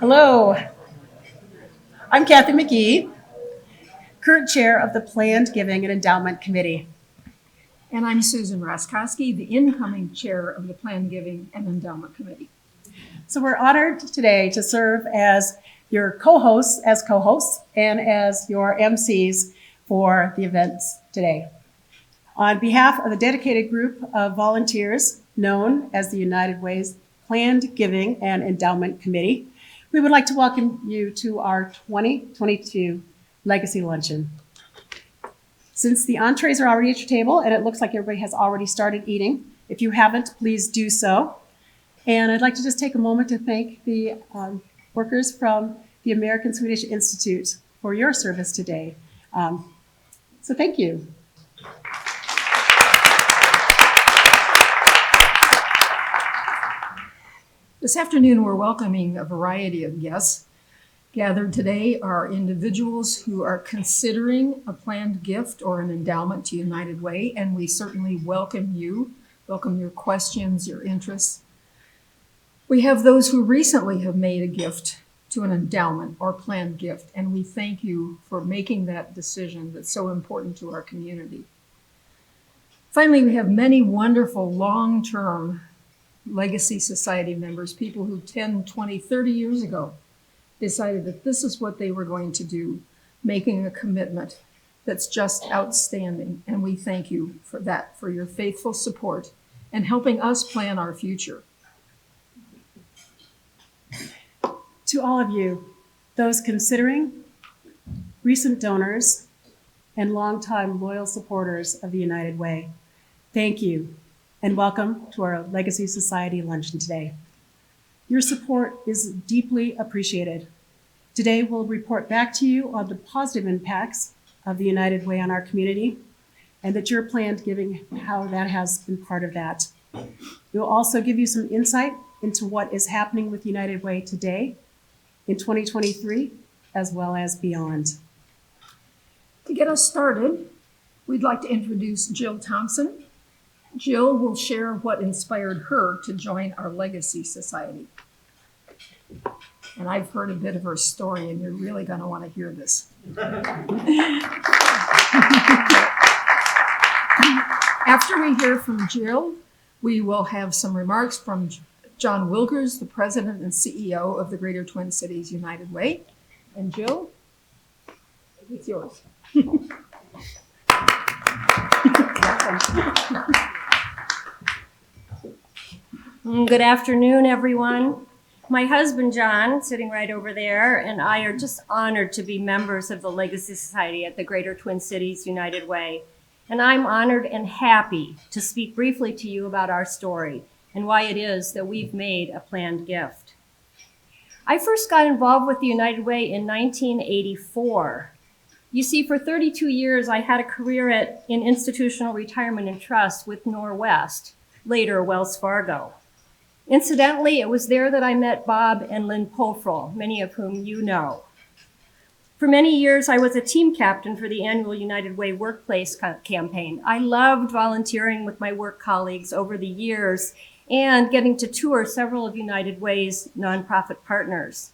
Hello, I'm Cathy Muggee, current chair of the Planned Giving and Endowment Committee. And I'm Susan Rostkoski, the incoming chair of the Planned Giving and Endowment Committee. So we're honored today to serve as your co-hosts and as your MCs for the events today. On behalf of the dedicated group of volunteers known as the United Way's Planned Giving and Endowment Committee, we would like to welcome you to our 2022 Legacy Luncheon. Since the entrees are already at your table and it looks like everybody has already started eating, if you haven't, please do so. And I'd like to just take a moment to thank the workers from the American Swedish Institute for your service today. So thank you. This afternoon, we're welcoming a variety of guests. Gathered today are individuals who are considering a planned gift or an endowment to United Way, and we certainly welcome you, welcome your questions, your interests. We have those who recently have made a gift to an endowment or planned gift, and we thank you for making that decision that's so important to our community. Finally, we have many wonderful long-term Legacy Society members, people who 10, 20, 30 years ago decided that this is what they were going to do, making a commitment that's just outstanding. And we thank you for that, for your faithful support and helping us plan our future. To all of you, those considering, recent donors, and longtime loyal supporters of the United Way, thank you and welcome to our Legacy Society Luncheon today. Your support is deeply appreciated. Today, we'll report back to you on the positive impacts of the United Way on our community and that your planned giving, how that has been part of that. We'll also give you some insight into what is happening with United Way today in 2023, as well as beyond. To get us started, we'd like to introduce Jill Thompson. Jill will share what inspired her to join our Legacy Society. And I've heard a bit of her story, and you're really going to want to hear this. After we hear from Jill, we will have some remarks from John Wilgers, the president and CEO of the Greater Twin Cities United Way. And Jill, it's yours. Good afternoon, everyone. My husband, John, sitting right over there, and I are just honored to be members of the Legacy Society at the Greater Twin Cities United Way. And I'm honored and happy to speak briefly to you about our story and why it is that we've made a planned gift. I first got involved with the United Way in 1984. You see, for 32 years, I had a career in institutional retirement and trust with Norwest, later Wells Fargo. Incidentally, it was there that I met Bob and Lynn Pofrel, many of whom you know. For many years, I was a team captain for the annual United Way Workplace campaign. I loved volunteering with my work colleagues over the years and getting to tour several of United Way's nonprofit partners.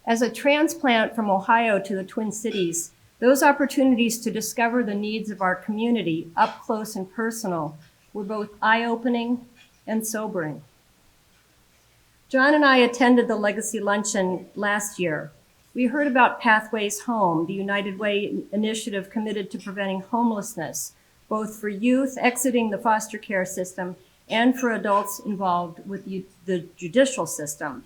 As a transplant from Ohio to the Twin Cities, those opportunities to discover the needs of our community up close and personal were both eye-opening and sobering. John and I attended the Legacy Luncheon last year. We heard about Pathways Home, the United Way initiative committed to preventing homelessness, both for youth exiting the foster care system and for adults involved with the judicial system.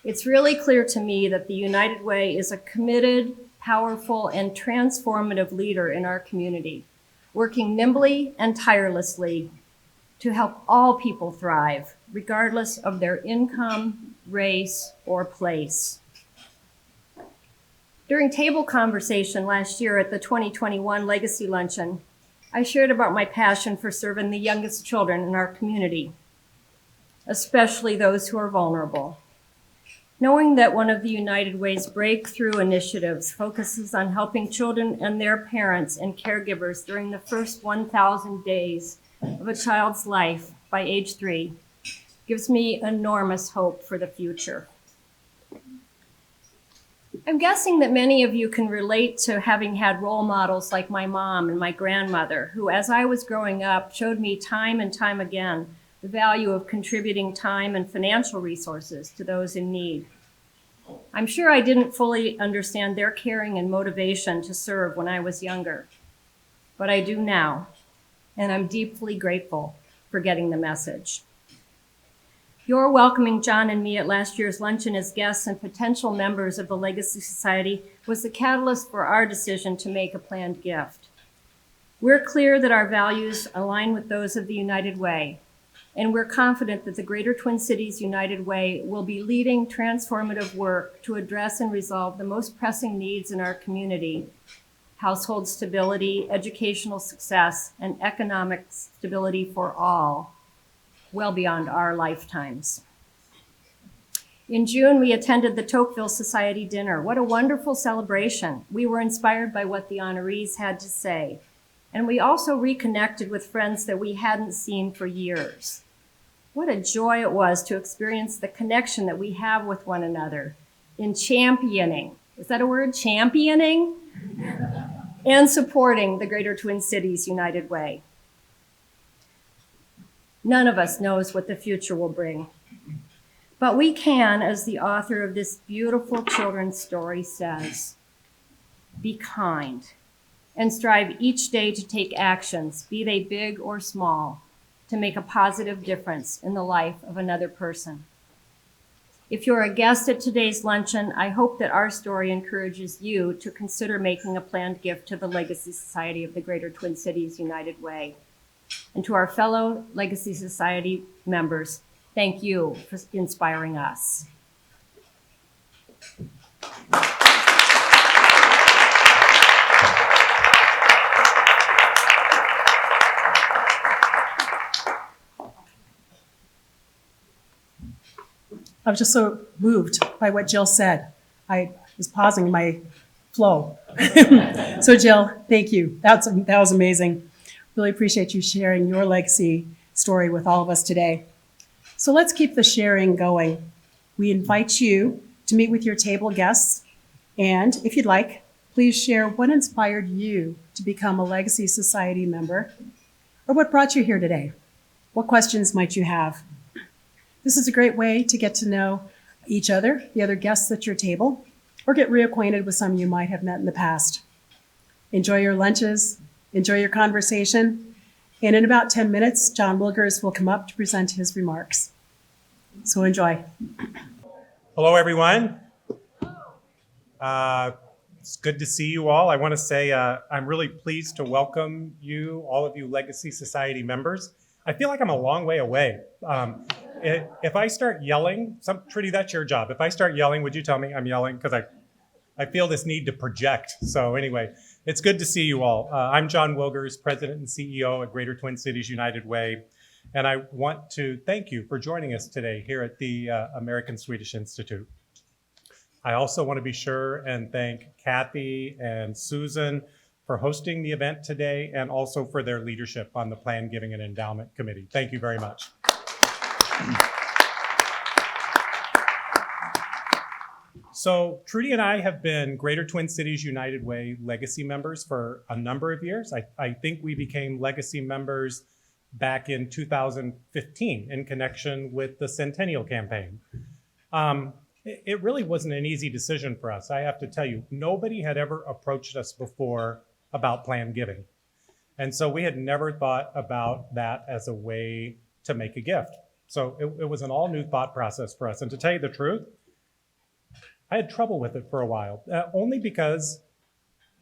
It's really clear to me that the United Way is a committed, powerful, and transformative leader in our community, working nimbly and tirelessly to help all people thrive, regardless of their income, race, or place. During table conversation last year at the 2021 Legacy Luncheon, I shared about my passion for serving the youngest children in our community, especially those who are vulnerable. Knowing that one of the United Way's breakthrough initiatives focuses on helping children and their parents and caregivers during the first 1,000 days of a child's life by age 3 gives me enormous hope for the future. I'm guessing that many of you can relate to having had role models like my mom and my grandmother, who, as I was growing up, showed me time and time again the value of contributing time and financial resources to those in need. I'm sure I didn't fully understand their caring and motivation to serve when I was younger, but I do now, and I'm deeply grateful for getting the message. Your welcoming John and me at last year's luncheon as guests and potential members of the Legacy Society was the catalyst for our decision to make a planned gift. We're clear that our values align with those of the United Way, and we're confident that the Greater Twin Cities United Way will be leading transformative work to address and resolve the most pressing needs in our community: household stability, educational success, and economic stability for all, well beyond our lifetimes. In June, we attended the Tocqueville Society dinner. What a wonderful celebration. We were inspired by what the honorees had to say. And we also reconnected with friends that we hadn't seen for years. What a joy it was to experience the connection that we have with one another in championing, is that a word? Championing? And supporting the Greater Twin Cities United Way. None of us knows what the future will bring, but we can, as the author of this beautiful children's story says, be kind and strive each day to take actions, be they big or small, to make a positive difference in the life of another person. If you're a guest at today's luncheon, I hope that our story encourages you to consider making a planned gift to the Legacy Society of the Greater Twin Cities United Way. And to our fellow Legacy Society members, thank you for inspiring us. I was just so moved by what Jill said. I was pausing my flow. So Jill, thank you. That was amazing. Really appreciate you sharing your legacy story with all of us today. So let's keep the sharing going. We invite you to meet with your table guests, and if you'd like, please share what inspired you to become a Legacy Society member, or what brought you here today. What questions might you have? This is a great way to get to know each other, the other guests at your table, or get reacquainted with some you might have met in the past. Enjoy your lunches, enjoy your conversation, and in about 10 minutes, John Wilgers will come up to present his remarks. So enjoy. Hello, everyone. It's good to see you all. I want to say I'm really pleased to welcome you, all of you Legacy Society members. I feel like I'm a long way away. If I start yelling, Trudy, that's your job. If I start yelling, would you tell me I'm yelling? Because I feel this need to project. So anyway, it's good to see you all. I'm John Wilgers, President and CEO at Greater Twin Cities United Way. And I want to thank you for joining us today here at the American Swedish Institute. I also want to be sure and thank Cathy and Susan for hosting the event today and also for their leadership on the Plan Giving and Endowment Committee. Thank you very much. So Trudy and I have been Greater Twin Cities United Way Legacy members for a number of years. I think we became Legacy members back in 2015 in connection with the Centennial Campaign. It really wasn't an easy decision for us. I have to tell you, nobody had ever approached us before about planned giving. And so we had never thought about that as a way to make a gift. So it was an all new thought process for us. And to tell you the truth, I had trouble with it for a while, only because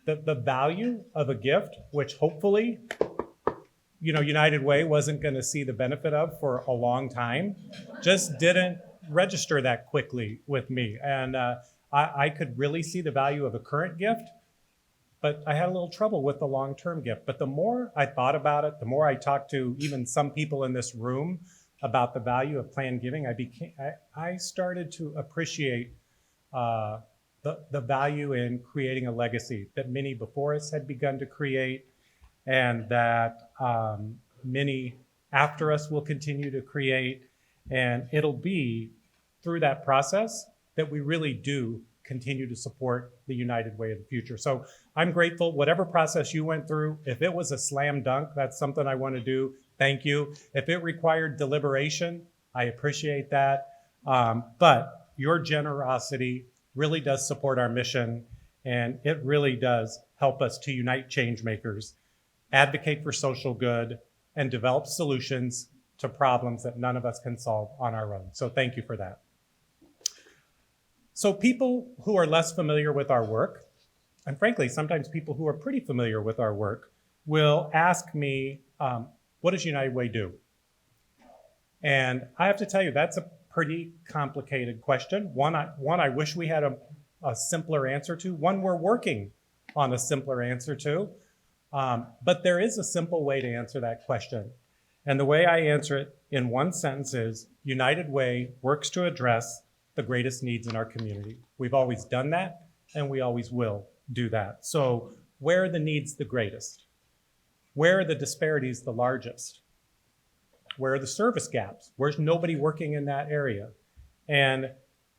the value of a gift, which hopefully, United Way wasn't going to see the benefit of for a long time, just didn't register that quickly with me. And I could really see the value of a current gift, but I had a little trouble with the long-term gift. But the more I thought about it, the more I talked to even some people in this room about the value of planned giving, I started to appreciate the value in creating a legacy that many before us had begun to create, and that many after us will continue to create. And it'll be through that process that we really do continue to support the United Way of the future. So I'm grateful, whatever process you went through, if it was a slam dunk, that's something I want to do, thank you. If it required deliberation, I appreciate that. But your generosity really does support our mission, and it really does help us to unite change makers, advocate for social good, and develop solutions to problems that none of us can solve on our own. So thank you for that. So people who are less familiar with our work, and frankly, sometimes people who are pretty familiar with our work, will ask me, what does United Way do? And I have to tell you, that's a pretty complicated question. One I wish we had a simpler answer to. One we're working on a simpler answer to. But there is a simple way to answer that question. And the way I answer it in one sentence is, United Way works to address the greatest needs in our community. We've always done that, and we always will do that. So where are the needs the greatest? Where are the disparities the largest? Where are the service gaps? Where's nobody working in that area? And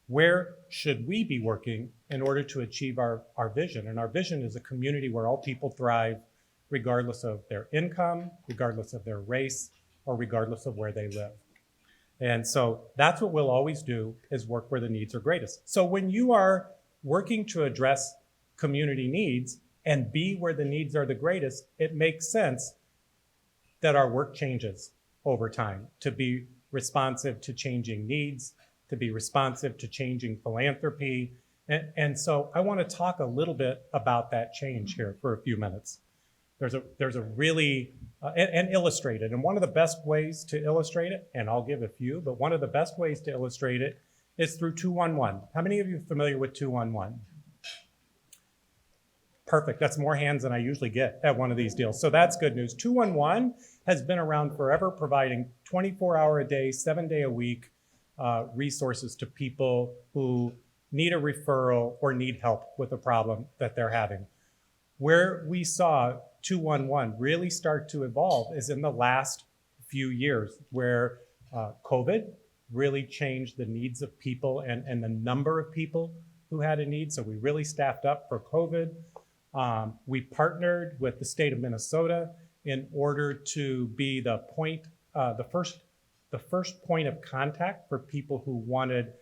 where should we be working in order to achieve our vision? And our vision is a community where all people thrive, regardless of their income, regardless of their race, or regardless of where they live. And so that's what we'll always do, is work where the needs are greatest. So when you are working to address community needs and be where the needs are the greatest, it makes sense that our work changes over time to be responsive to changing needs, to be responsive to changing philanthropy. And so I want to talk a little bit about that change here for a few minutes. There's a really, and illustrate it. And one of the best ways to illustrate it, and I'll give a few, but one of the best ways to illustrate it is through 211. How many of you are familiar with 211? Perfect, that's more hands than I usually get at one of these deals. So that's good news. 211 has been around forever, providing 24-hour a day, 7-day a week resources to people who need a referral or need help with a problem that they're having. Where we saw 211 really start to evolve is in the last few years, where COVID really changed the needs of people and the number of people who had a need. So we really staffed up for COVID. We partnered with the state of Minnesota in order to be the first point of contact for people who wanted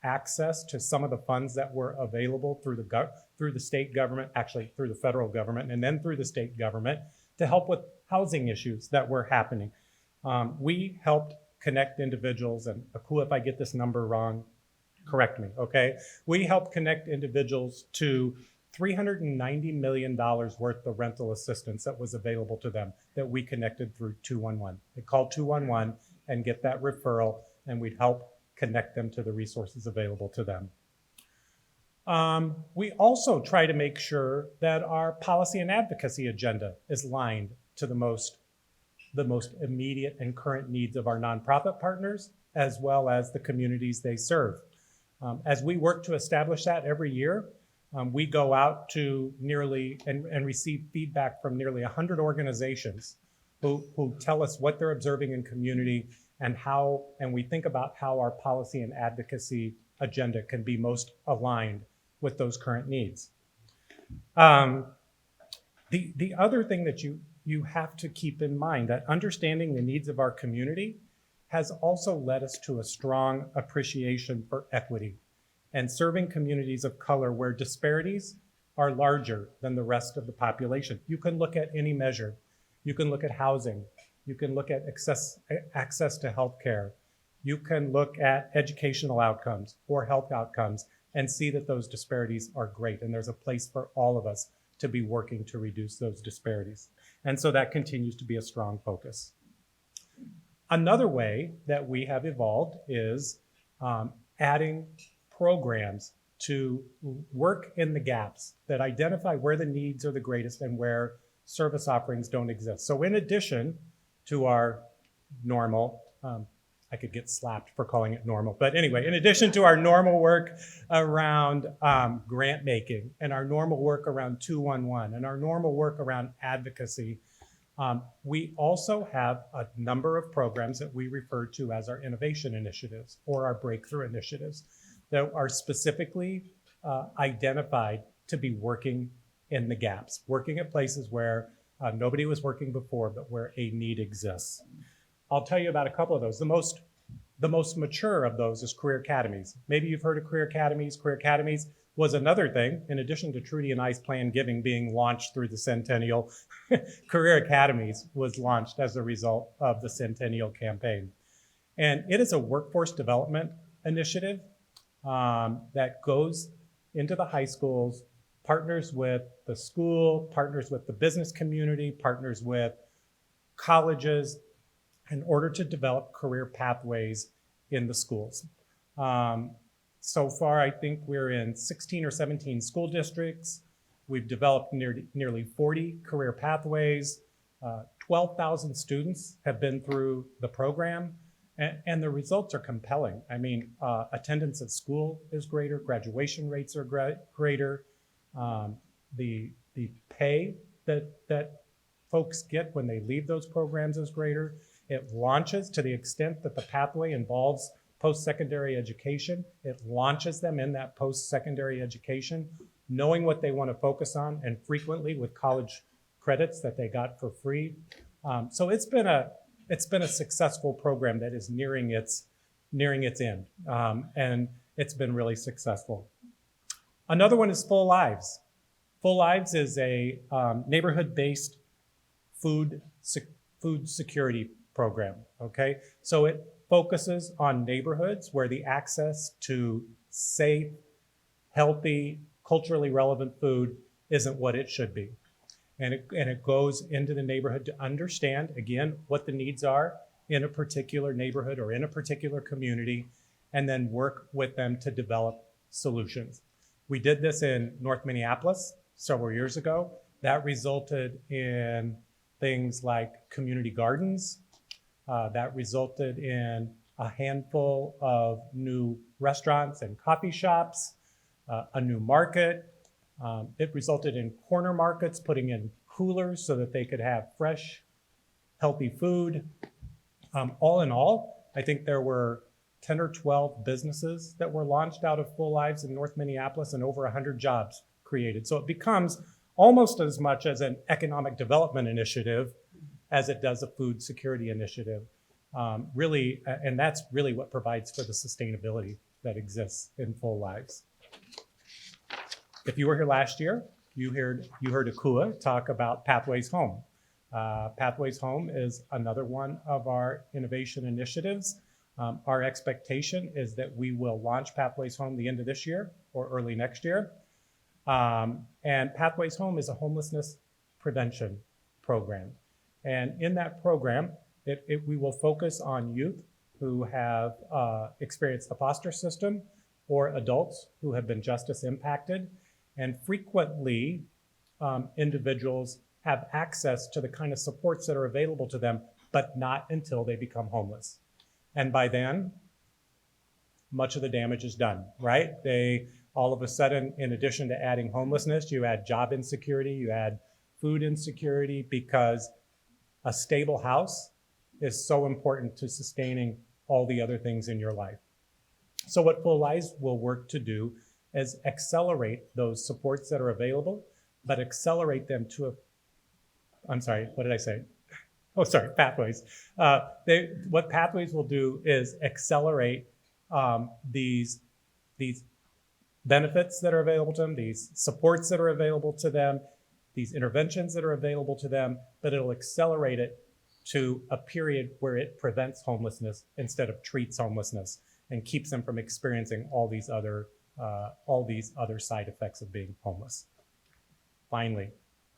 access to some of the funds that were available through the state government, actually through the federal government, and then through the state government to help with housing issues that were happening. We helped connect individuals, and Akua, if I get this number wrong, correct me, okay? We helped connect individuals to $390 million worth of rental assistance that was available to them that we connected through 211. They called 211 and get that referral, and we'd help connect them to the resources available to them. We also try to make sure that our policy and advocacy agenda is aligned to the most immediate and current needs of our nonprofit partners, as well as the communities they serve. As we work to establish that every year, we go out to nearly and receive feedback from nearly 100 organizations who tell us what they're observing in community and we think about how our policy and advocacy agenda can be most aligned with those current needs. The other thing that you have to keep in mind, that understanding the needs of our community has also led us to a strong appreciation for equity and serving communities of color where disparities are larger than the rest of the population. You can look at any measure. You can look at housing. You can look at access to healthcare. You can look at educational outcomes or health outcomes and see that those disparities are great. And there's a place for all of us to be working to reduce those disparities. And so that continues to be a strong focus. Another way that we have evolved is adding programs to work in the gaps that identify where the needs are the greatest and where service offerings don't exist. So in addition to our normal, I could get slapped for calling it normal, but anyway, in addition to our normal work around grant making and our normal work around 211 and our normal work around advocacy, we also have a number of programs that we refer to as our innovation initiatives or our breakthrough initiatives that are specifically identified to be working in the gaps, working at places where nobody was working before, but where a need exists. I'll tell you about a couple of those. The most mature of those is career academies. Maybe you've heard of career academies. Career academies was another thing, in addition to Trudy and I's Planned Giving being launched through the Centennial. Career academies was launched as a result of the Centennial campaign. And it is a workforce development initiative that goes into the high schools, partners with the school, partners with the business community, partners with colleges in order to develop career pathways in the schools. So far, I think we're in 16 or 17 school districts. We've developed nearly 40 career pathways. 12,000 students have been through the program, and the results are compelling. I mean, attendance at school is greater, graduation rates are greater. The pay that folks get when they leave those programs is greater. It launches, to the extent that the pathway involves post-secondary education, it launches them in that post-secondary education, knowing what they want to focus on, and frequently with college credits that they got for free. So it's been a successful program that is nearing its end, and it's been really successful. Another one is Full Lives. Full Lives is a neighborhood-based food security program, okay? So it focuses on neighborhoods where the access to safe, healthy, culturally relevant food isn't what it should be. And it goes into the neighborhood to understand, again, what the needs are in a particular neighborhood or in a particular community, and then work with them to develop solutions. We did this in North Minneapolis several years ago. That resulted in things like community gardens. That resulted in a handful of new restaurants and coffee shops, a new market. It resulted in corner markets putting in coolers so that they could have fresh, healthy food. All in all, I think there were 10 or 12 businesses that were launched out of Full Lives in North Minneapolis and over 100 jobs created. So it becomes almost as much as an economic development initiative as it does a food security initiative. Really, and that's really what provides for the sustainability that exists in Full Lives. If you were here last year, you heard Akua talk about Pathways Home. Pathways Home is another one of our innovation initiatives. Our expectation is that we will launch Pathways Home the end of this year or early next year. And Pathways Home is a homelessness prevention program. And in that program, we will focus on youth who have experienced the foster system or adults who have been justice impacted. And frequently, individuals have access to the kind of supports that are available to them, but not until they become homeless. And by then, much of the damage is done, right? All of a sudden, in addition to adding homelessness, you add job insecurity, you add food insecurity, because a stable house is so important to sustaining all the other things in your life. So what Full Lives will work to do is accelerate those supports that are available, but accelerate them to Pathways. What Pathways will do is accelerate these benefits that are available to them, these supports that are available to them, these interventions that are available to them, but it'll accelerate it to a period where it prevents homelessness instead of treats homelessness and keeps them from experiencing all these other side effects of being homeless. Finally,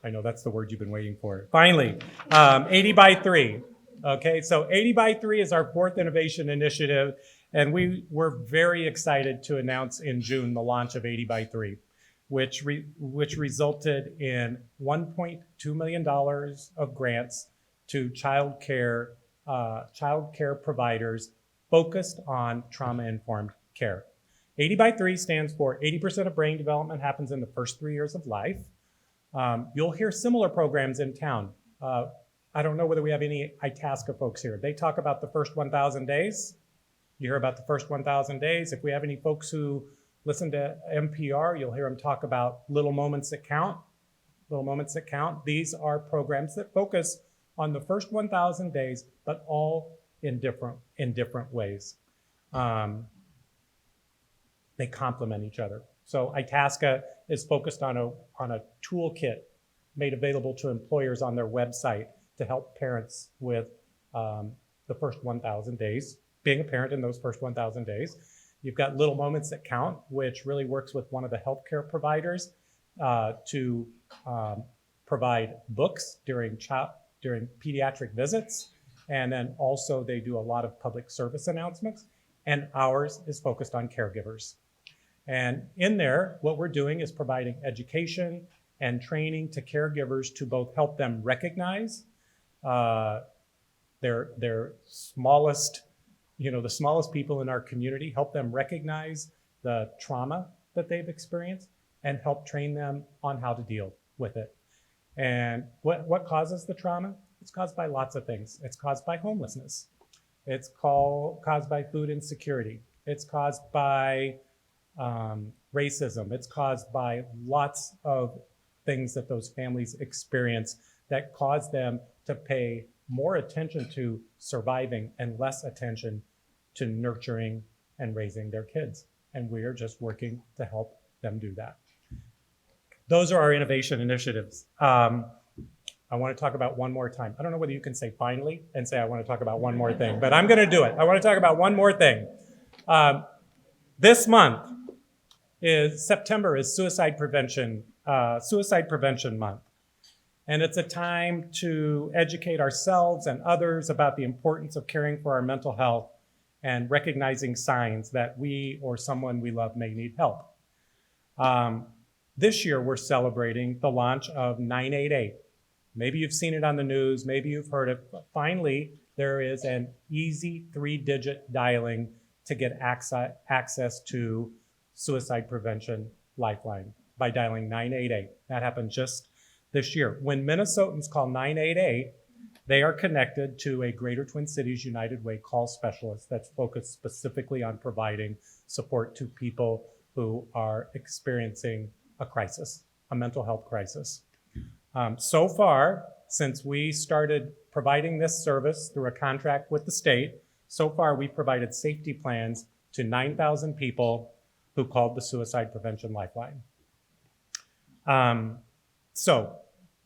I know that's the word you've been waiting for. Finally, 80 by 3. Okay, so 80 by 3 is our fourth innovation initiative, and we were very excited to announce in June the launch of 80 by 3, which resulted in $1.2 million of grants to child care providers focused on trauma-informed care. 80 by 3 stands for 80% of brain development happens in the first 3 years of life. You'll hear similar programs in town. I don't know whether we have any Itasca folks here. They talk about the first 1,000 days. You hear about the first 1,000 days. If we have any folks who listen to NPR, you'll hear them talk about little moments that count. Little moments that count. These are programs that focus on the first 1,000 days, but all in different ways. They complement each other. So Itasca is focused on a toolkit made available to employers on their website to help parents with the first 1,000 days, being a parent in those first 1,000 days. You've got Little Moments That Count, which really works with one of the healthcare providers to provide books during pediatric visits. And then also they do a lot of public service announcements. And ours is focused on caregivers. And in there, what we're doing is providing education and training to caregivers to both help them recognize their smallest, the smallest people in our community, help them recognize the trauma that they've experienced and help train them on how to deal with it. And what causes the trauma? It's caused by lots of things. It's caused by homelessness. It's caused by food insecurity. It's caused by racism. It's caused by lots of things that those families experience that cause them to pay more attention to surviving and less attention to nurturing and raising their kids. And we are just working to help them do that. Those are our innovation initiatives. I want to talk about one more time. I don't know whether you can say finally and say I want to talk about one more thing, but I'm going to do it. I want to talk about one more thing. This month September is Suicide Prevention Month. And it's a time to educate ourselves and others about the importance of caring for our mental health and recognizing signs that we or someone we love may need help. This year, we're celebrating the launch of 988. Maybe you've seen it on the news, maybe you've heard it, but finally, there is an easy 3-digit dialing to get access to Suicide Prevention Lifeline by dialing 988. That happened just this year. When Minnesotans call 988, they are connected to a Greater Twin Cities United Way call specialist that's focused specifically on providing support to people who are experiencing a crisis, a mental health crisis. So far, since we started providing this service through a contract with the state, so far we've provided safety plans to 9,000 people who called the Suicide Prevention Lifeline. So,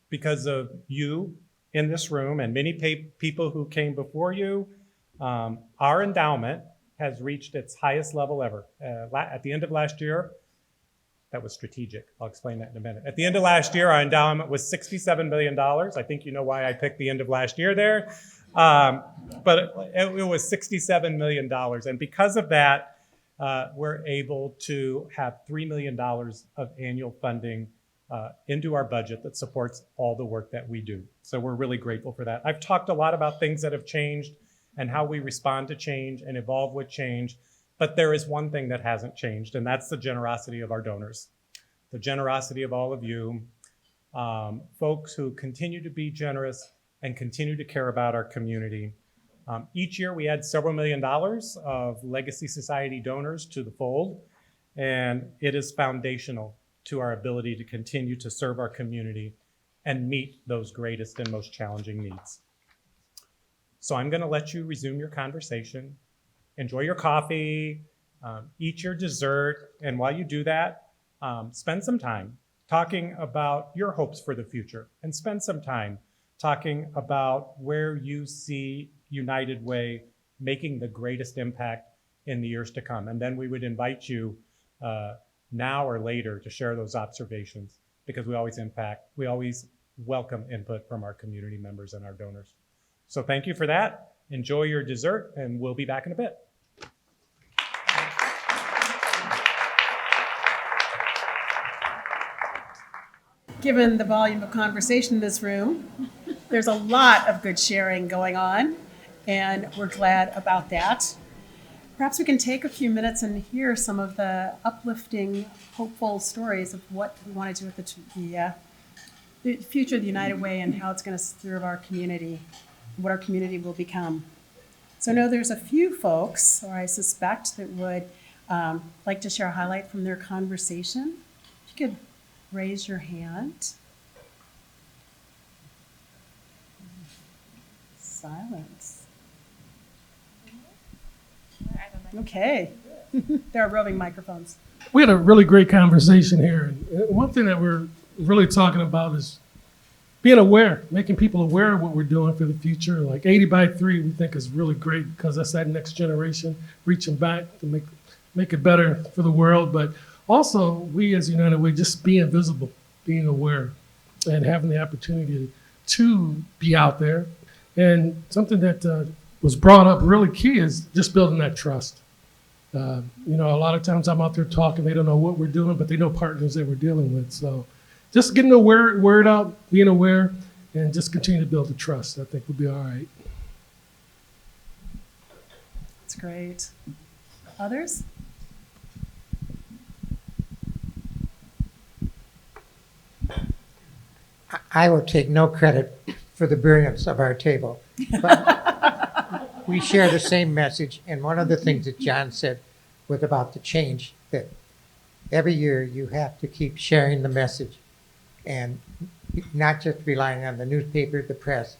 because of you in this room and many people who came before you, our endowment has reached its highest level ever. At the end of last year, that was strategic. I'll explain that in a minute. At the end of last year, our endowment was $67 million. I think you know why I picked the end of last year there. But it was $67 million. And because of that, we're able to have $3 million of annual funding into our budget that supports all the work that we do. So we're really grateful for that. I've talked a lot about things that have changed and how we respond to change and evolve with change. But there is one thing that hasn't changed, and that's the generosity of our donors. The generosity of all of you, folks who continue to be generous and continue to care about our community. Each year we add several $1 million of Legacy Society donors to the fold, and it is foundational to our ability to continue to serve our community and meet those greatest and most challenging needs. So I'm going to let you resume your conversation. Enjoy your coffee, eat your dessert, and while you do that, spend some time talking about your hopes for the future, and spend some time talking about where you see United Way making the greatest impact in the years to come. And then we would invite you now or later to share those observations, because we always welcome input from our community members and our donors. So thank you for that. Enjoy your dessert, and we'll be back in a bit. Given the volume of conversation in this room, there's a lot of good sharing going on, and we're glad about that. Perhaps we can take a few minutes and hear some of the uplifting, hopeful stories of what we want to do with the future of the United Way and how it's going to serve our community, what our community will become. So I know there's a few folks, or I suspect, that would like to share a highlight from their conversation, if you could raise your hand. Silence. Okay. There are roving microphones. We had a really great conversation here. And one thing that we're really talking about is being aware, making people aware of what we're doing for the future. Like 80 by 3, we think is really great because that's that next generation reaching back to make it better for the world. But also, we as United Way, just being visible, being aware, and having the opportunity to be out there. And something that was brought up really key is just building that trust. A lot of times I'm out there talking, they don't know what we're doing, but they know partners that we're dealing with. So just getting the word out, being aware, and just continue to build the trust, I think we'll be all right. That's great. Others? I will take no credit for the brilliance of our table, but we share the same message. And one of the things that John said was about the change, that every year you have to keep sharing the message and not just relying on the newspaper, the press,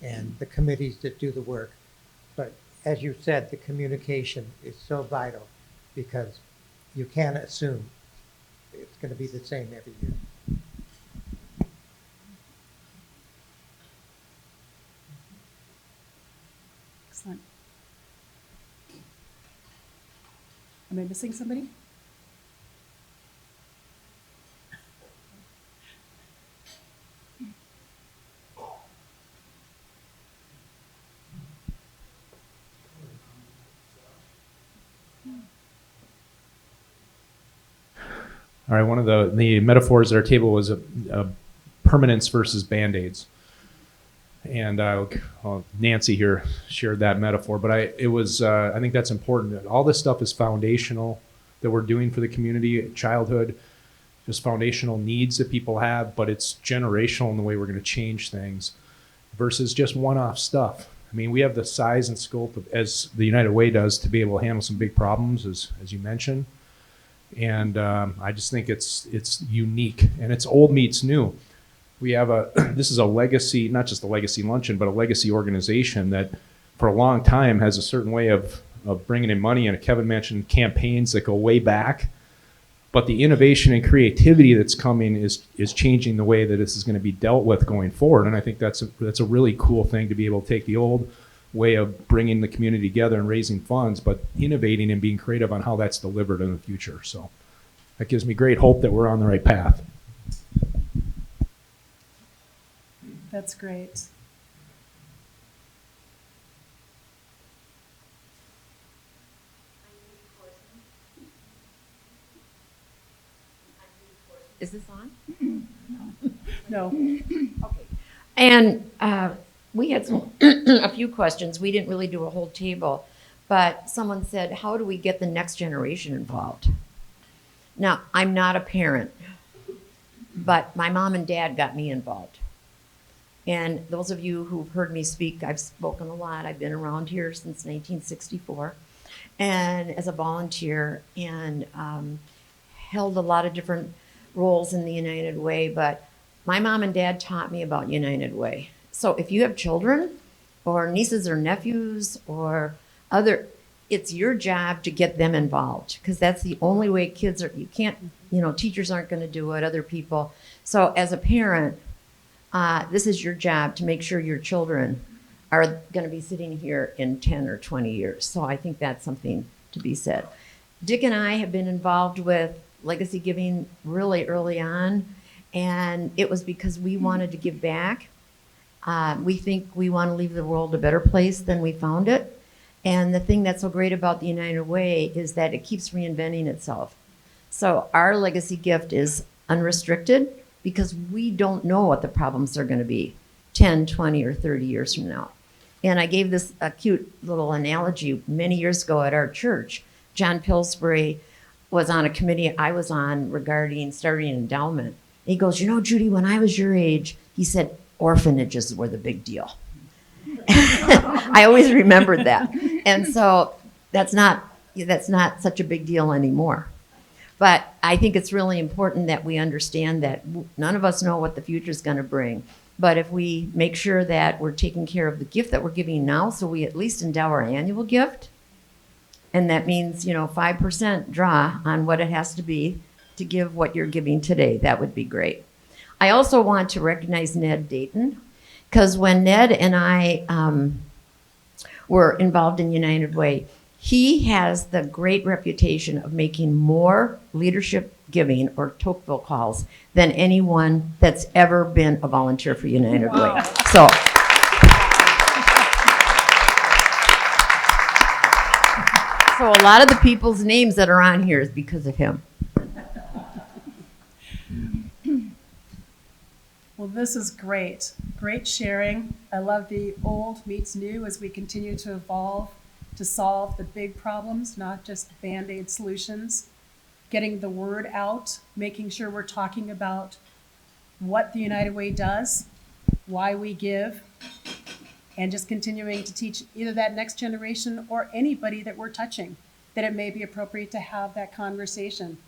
and the committees that do the work. But as you said, the communication is so vital because you can't assume it's going to be the same every year. Excellent. Am I missing somebody? All right, one of the metaphors at our table was a permanence versus Band-Aids. And Nancy here shared that metaphor, but I think that's important. All this stuff is foundational that we're doing for the community, childhood, just foundational needs that people have, but it's generational in the way we're going to change things versus just one-off stuff. I mean, we have the size and scope as the United Way does to be able to handle some big problems, as you mentioned. And I just think it's unique, and it's old meets new. We have this is a legacy, not just a legacy luncheon, but a legacy organization that for a long time has a certain way of bringing in money. And Kevin mentioned campaigns that go way back, but the innovation and creativity that's coming is changing the way that this is going to be dealt with going forward. And I think that's a really cool thing to be able to take the old way of bringing the community together and raising funds, but innovating and being creative on how that's delivered in the future. So that gives me great hope that we're on the right path. That's great. Is this on? No. Okay. And we had a few questions. We didn't really do a whole table, but someone said, how do we get the next generation involved? Now, I'm not a parent, but my mom and dad got me involved. And those of you who've heard me speak, I've spoken a lot. I've been around here since 1964 and as a volunteer, and held a lot of different roles in the United Way, but my mom and dad taught me about United Way. So if you have children or nieces or nephews or other, it's your job to get them involved, because that's the only way kids are, you can't, teachers aren't going to do it, other people. So as a parent, this is your job to make sure your children are going to be sitting here in 10 or 20 years. So I think that's something to be said. Dick and I have been involved with legacy giving really early on, and it was because we wanted to give back. We think we want to leave the world a better place than we found it. And the thing that's so great about the United Way is that it keeps reinventing itself. So our legacy gift is unrestricted because we don't know what the problems are going to be 10, 20, or 30 years from now. And I gave this a cute little analogy many years ago at our church. John Pillsbury was on a committee I was on regarding starting an endowment. He goes, Judy, when I was your age, he said, orphanages were the big deal. I always remembered that. And so that's not, that's not such a big deal anymore. But I think it's really important that we understand that none of us know what the future is going to bring. But if we make sure that we're taking care of the gift that we're giving now, so we at least endow our annual gift, and that means, 5% draw on what it has to be to give what you're giving today, that would be great. I also want to recognize Ned Dayton, because when Ned and I were involved in United Way, he has the great reputation of making more leadership giving or Tocqueville calls than anyone that's ever been a volunteer for United Way. So a lot of the people's names that are on here is because of him. Well, this is great. Great sharing. I love the old meets new as we continue to evolve to solve the big problems, not just Band-Aid solutions. Getting the word out, making sure we're talking about what the United Way does, why we give, and just continuing to teach either that next generation or anybody that we're touching that it may be appropriate to have that conversation.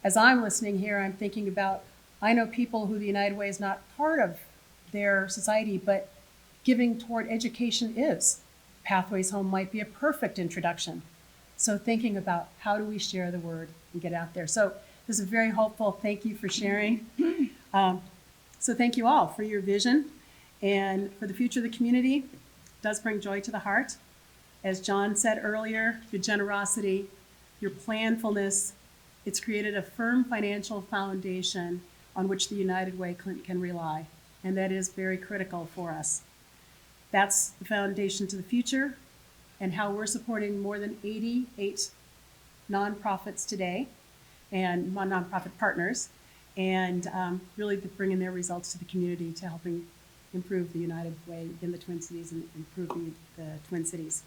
As I'm listening here, I'm thinking about, I know people who the United Way is not part of their society, but giving toward education is. Pathways Home might be a perfect introduction. So thinking about how do we share the word and get out there. So this is very hopeful. Thank you for sharing. So thank you all for your vision and for the future of the community. It does bring joy to the heart. As John said earlier, your generosity, your planfulness, it's created a firm financial foundation on which the United Way can rely. And that is very critical for us. That's the foundation to the future and how we're supporting more than 88 nonprofits today and nonprofit partners, and really bringing their results to the community to helping improve the United Way in the Twin Cities and improve the Twin Cities.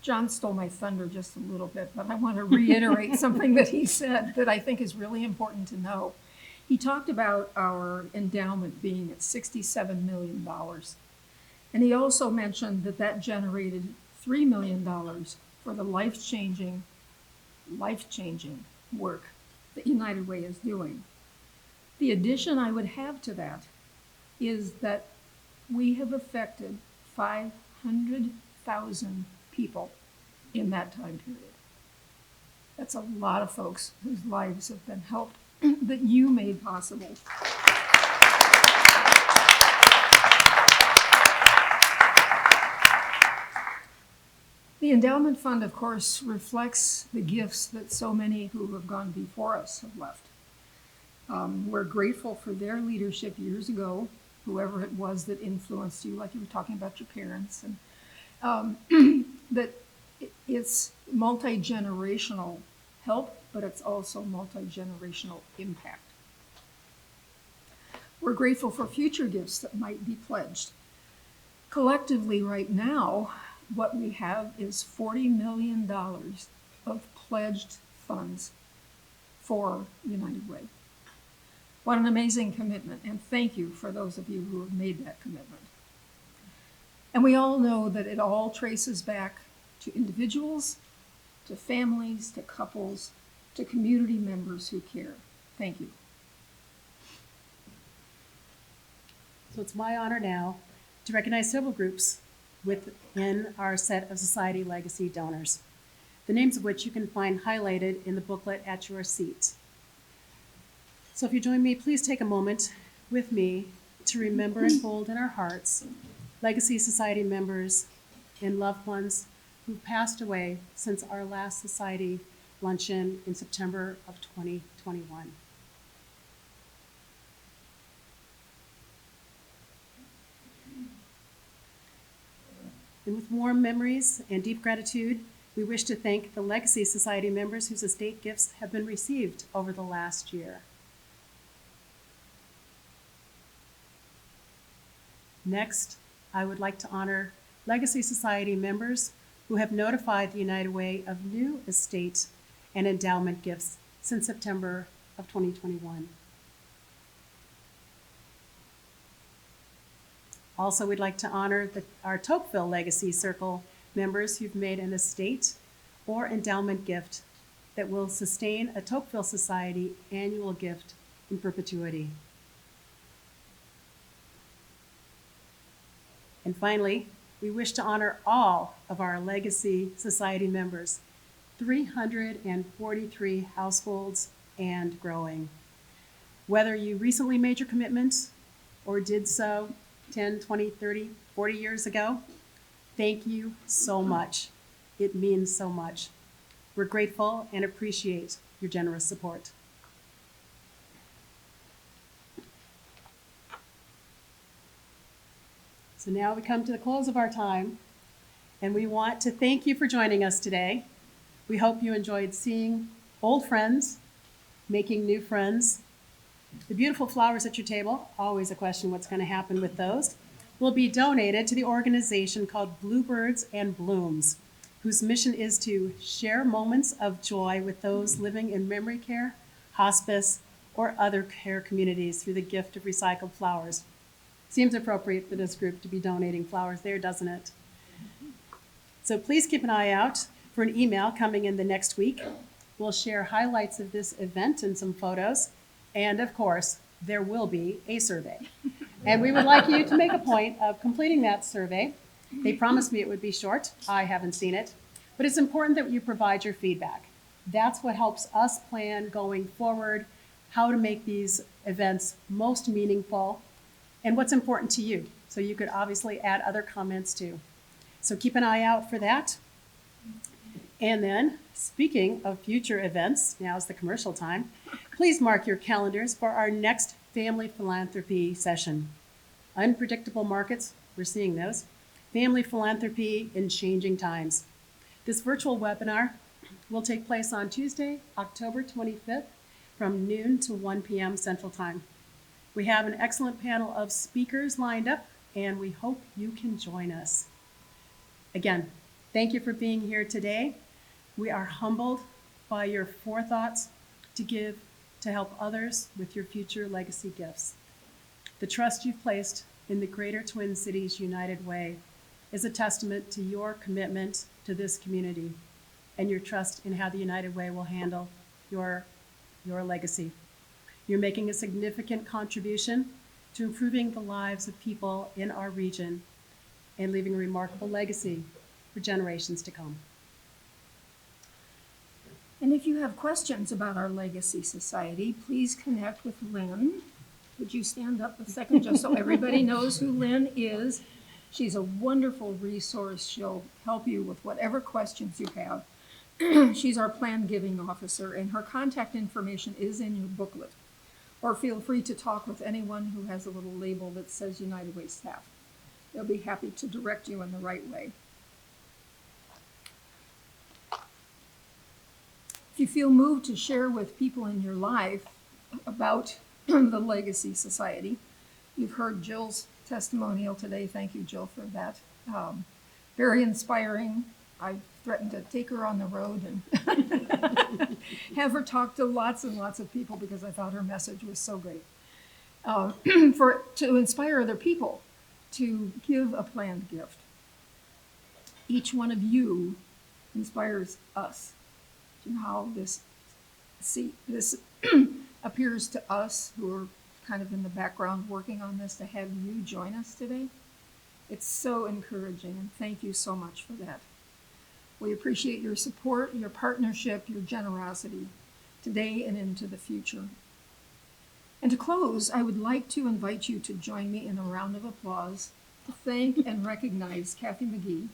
John stole my thunder just a little bit, but I want to reiterate something that he said that I think is really important to know. He talked about our endowment being at $67 million. And he also mentioned that that generated $3 million for the life-changing work that United Way is doing. The addition I would have to that is that we have affected 500,000 people in that time period. That's a lot of folks whose lives have been helped that you made possible. The endowment fund, of course, reflects the gifts that so many who have gone before us have left. We're grateful for their leadership years ago, whoever it was that influenced you, like you were talking about your parents, and that it's multi-generational help, but it's also multi-generational impact. We're grateful for future gifts that might be pledged. Collectively right now, what we have is $40 million of pledged funds for United Way. What an amazing commitment, and thank you for those of you who have made that commitment. And we all know that it all traces back to individuals, to families, to couples, to community members who care. Thank you. So it's my honor now to recognize several groups within our set of Society Legacy donors, the names of which you can find highlighted in the booklet at your seat. So if you join me, please take a moment with me to remember and hold in our hearts Legacy Society members and loved ones who've passed away since our last Society Luncheon in September of 2021. And with warm memories and deep gratitude, we wish to thank the Legacy Society members whose estate gifts have been received over the last year. Next, I would like to honor Legacy Society members who have notified the United Way of new estate and endowment gifts since September of 2021. Also, we'd like to honor our Tocqueville Legacy Circle members who've made an estate or endowment gift that will sustain a Tocqueville Society annual gift in perpetuity. And finally, we wish to honor all of our Legacy Society members, 343 households and growing. Whether you recently made your commitments or did so 10, 20, 30, 40 years ago, thank you so much. It means so much. We're grateful and appreciate your generous support. So now we come to the close of our time, and we want to thank you for joining us today. We hope you enjoyed seeing old friends, making new friends. The beautiful flowers at your table, always a question what's going to happen with those, will be donated to the organization called Bluebirds and Blooms, whose mission is to share moments of joy with those living in memory care, hospice, or other care communities through the gift of recycled flowers. Seems appropriate for this group to be donating flowers there, doesn't it? So please keep an eye out for an email coming in the next week. We'll share highlights of this event and some photos. And of course, there will be a survey. And we would like you to make a point of completing that survey. They promised me it would be short. I haven't seen it. But it's important that you provide your feedback. That's what helps us plan going forward, how to make these events most meaningful, and what's important to you. So you could obviously add other comments too. So keep an eye out for that. And then, speaking of future events, now's the commercial time, please mark your calendars for our next family philanthropy session. Unpredictable markets, we're seeing those. Family philanthropy in changing times. This virtual webinar will take place on Tuesday, October 25th from noon to 1 p.m. Central Time. We have an excellent panel of speakers lined up, and we hope you can join us. Again, thank you for being here today. We are humbled by your forethoughts to give to help others with your future legacy gifts. The trust you've placed in the Greater Twin Cities United Way is a testament to your commitment to this community and your trust in how the United Way will handle your legacy. You're making a significant contribution to improving the lives of people in our region and leaving a remarkable legacy for generations to come. And if you have questions about our Legacy Society, please connect with Lynn. Would you stand up a second just so everybody knows who Lynn is? She's a wonderful resource. She'll help you with whatever questions you have. She's our plan giving officer, and her contact information is in your booklet. Or feel free to talk with anyone who has a little label that says United Way staff. They'll be happy to direct you in the right way. If you feel moved to share with people in your life about the Legacy Society, you've heard Jill's testimonial today. Thank you, Jill, for that. Very inspiring. I threatened to take her on the road and have her talk to lots and lots of people because I thought her message was so great. To inspire other people to give a planned gift. Each one of you inspires us. Do you know how this appears to us who are kind of in the background working on this to have you join us today? It's so encouraging, and thank you so much for that. We appreciate your support, your partnership, your generosity today and into the future. And to close, I would like to invite you to join me in a round of applause to thank and recognize Cathy Muggee.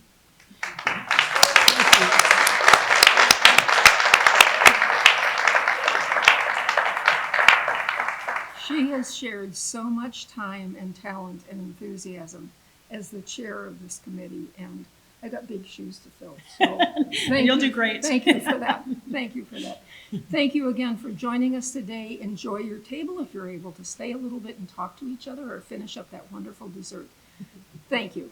She has shared so much time and talent and enthusiasm as the chair of this committee, and I got big shoes to fill. So You'll do great. Thank you for that. Thank you for that. Thank you again for joining us today. Enjoy your table if you're able to stay a little bit and talk to each other or finish up that wonderful dessert. Thank you.